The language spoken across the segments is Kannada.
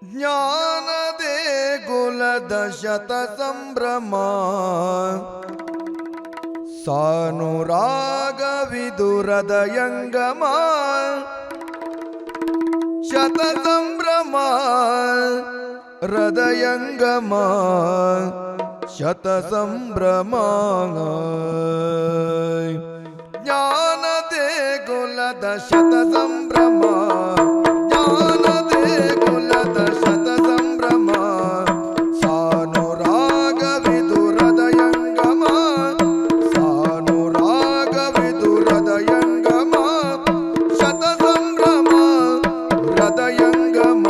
ಜ್ಞಾನದೇ ಕುಲದ ಶತ ಸಂಭ್ರಮ ಸಾನುರಾಗವಿದುರದ ಯಂಗಮ ಶತ ಸಂಭ್ರಮ ಹೃದಯಂಗಮ ಶತ ಸಂಭ್ರಮ ಜ್ಞಾನದೇ ಕುಲದ ಶತ ಸಂಭ್ರಮ ಜ್ಞಾನದೇ ಕುಲದ ಶತ ಸಂಭ್ರಮ ಸಾನುರಾಗವಿದುರದ ಯಂಗಮ ಸಾನುರಾಗವಿದುರದ ಯಂಗಮ ಶತ ಸಂಭ್ರಮ ಹೃದಯಂಗಮ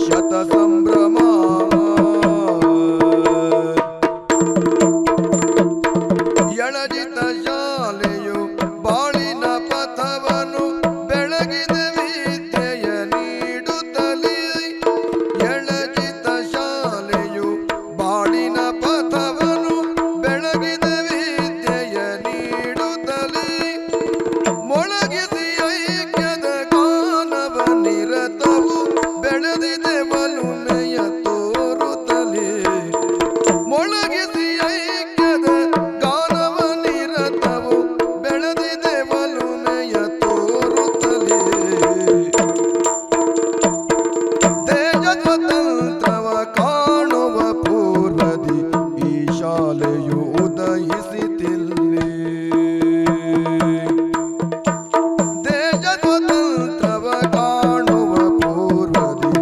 ಶತ ಸಂಭ್ರಮ ಎಳಜಿತ ಶಾಲೆಯು ಬಾಳಿನ ಪಥವನ್ನು ಬೆಳಗಿದೆ ವಿದ್ಯೆಯ ನೀಡುತ್ತಲೇ ಎಳಜಿತ ಶಾಲೆಯು ಬಾಳಿನ ಪಥವನ್ನು ಬೆಳಗಿದೆ ವಿದ್ಯೆಯ ನೀಡುತ್ತಲೇ ಮೊಳಗಿಸಿ ಐಕ್ಯದ ಗಾನವ ನಿರತವು ಬೆಳೆದಿದೆ ಒಲುಮೆಯ ತೋರುತ್ತಲೇ ಮೊಳಗಿಸಿ ಐಕ್ಯದ ಗಾನವ ನಿರತವು ಬೆಳೆದಿದೆ ಒಲುಮೆಯ ತೋರುತ್ತಲೇ ದೇಶ ಸ್ವತಂತ್ರವ ಕಾಣುವ ಪೂರ್ವದಿ ಈ ಶಾಲೆಯು ಉದಯಿಸಿತಿಲ್ಲಿ ದೇಶ ಸ್ವತಂತ್ರವ ಕಾಣುವ ಪೂರ್ವದಿ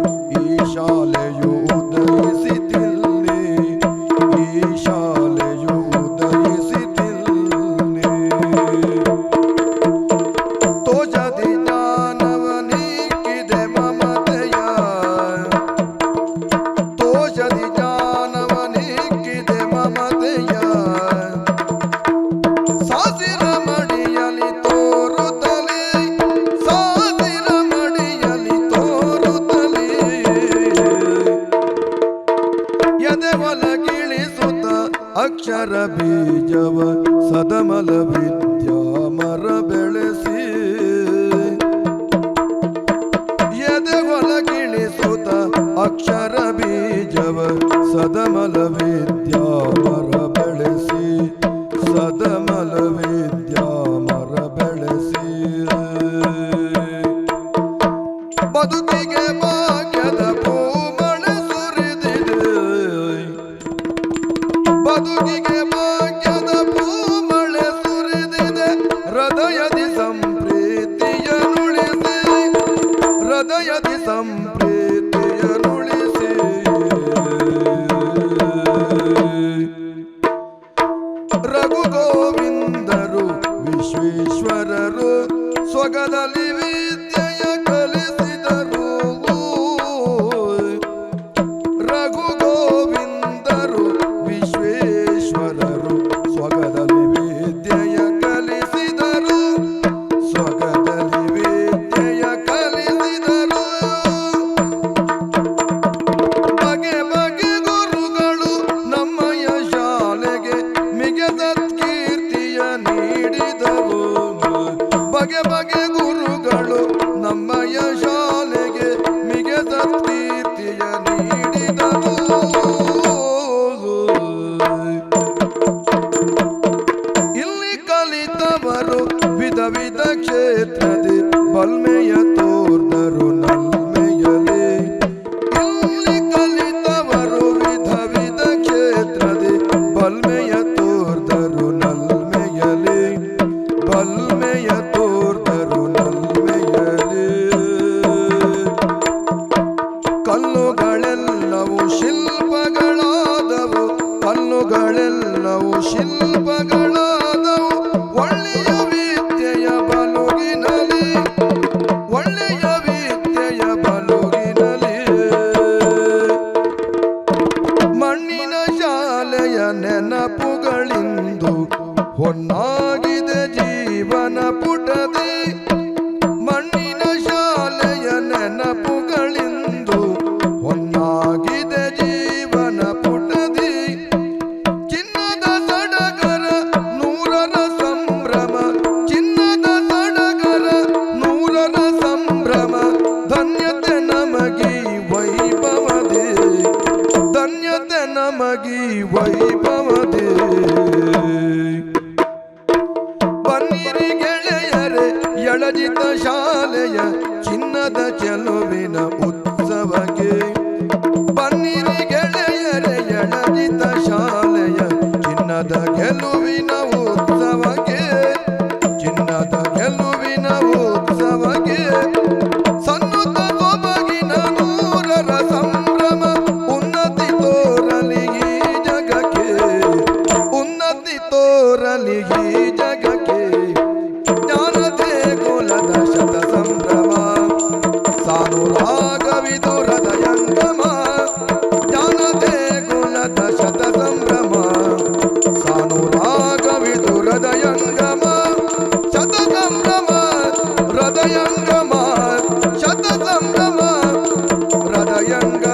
ಈ ಶಾಲೆಯು ಉದಯಿಸಿತಿಲ್ಲಿ ಈ ಶಾಲೆಯು ಉದಯಿಸಿತಿಲ್ಲಿ ತೋಜದಿ ಜ್ಞಾನವ ನೀಕಿದೆ ಮಮತೆಯ ತೋಜದಿ ಜ್ಞಾನವ ನೀಕಿದೆ ಮಮತೆಯ ಸಾಸಿರ ಮಡಿಯಲಿ ತೋರುತ್ತಲೇ ಸಾಸಿರ ಮಡಿಯಲಿ ತೋರುತ್ತಲೇ ಎದೆ ಒಲಗಿಳಿಸುತ್ತ ಅಕ್ಷರ ಬೀಜವ ಸದಮಲ ವಿದ್ಯಾಮರ ಬೆಳೆಸಿ ಎದೆ ಒಲಗಿಳಿಸುತ್ತ ಅಕ್ಷರ ಬೀಜವ ಸದಮಲ ವಿದ್ಯಾಮರ ಬೆಳೆಸಿ ಸದಮಲ ವಿದ್ಯಾಮರ ಬೆಳೆಸಿ ಬದುಕಿಗೆ ಭಾಗ್ಯದ ಪೂಮಳೆ ಸುರಿದಿದೆ ಬದುಕಿಗೆ ಭಾಗ್ಯದ ಪೂಮಳೆ ಸುರಿದಿದೆ ಹೃದಯದಿ ಸಂಪ್ರೀತಿಯ ನುಳಿಸಿ ಹೃದಯದಿ ಸಂಪ್ರೀತಿಯ ನುಳಿಸಿ ರಘು ಗೋವಿಂದರು ವಿಶ್ವೇಶ್ವರರು ಸ್ವಗದಲ್ಲಿ ವಿದ್ಯೆಯ ಕಲಿಸಿದರು ರಘು ಗೋವಿಂದರು ವಿಶ್ವೇಶ್ವರರು ಸ್ವಗದಲ್ಲಿ ವಿದ್ಯೆಯ ಕಲಿಸಿದರು ಸ್ವಗದಲ್ಲಿ ವಿದ್ಯೆಯ ಕಲಿಸಿದರು ಬಗೆ ಬಗೆ ಗುರುಗಳು ನಮ್ಮಯ ಶಾಲೆಗೆ ಮಿಗೆದ ಕೀರ್ತಿಯ ನೀಡಿದವು ಬಗೆ ಬಗೆ ಗುರುಗಳು ನಮ್ಮಯ ಶಾಲೆಗೆ ಮಿಗೆದ ಕೀರ್ತಿಯ ನೀಡಿದವು ಇಲ್ಲಿ ಕಲಿತವರು ವಿಧ ವಿಧ ಕ್ಷೇತ್ರದಿ ಬಲ್ಮೆಯ ತೋರ್ದರು ನಲ್ಮೆಯಲಿ ಇಲ್ಲಿ ಕಲಿತವರು ವಿಧ ವಿಧ ಕ್ಷೇತ್ರದಿ ಬಲ್ಮೆಯ ತೋರ್ದರು ನಲ್ಮೆಯಲಿ ಬಲ್ಮೆಯ ತೋರ್ದರು ನಲ್ಮೆಯಲಿ ಅಯ್ಯಂಗಾರ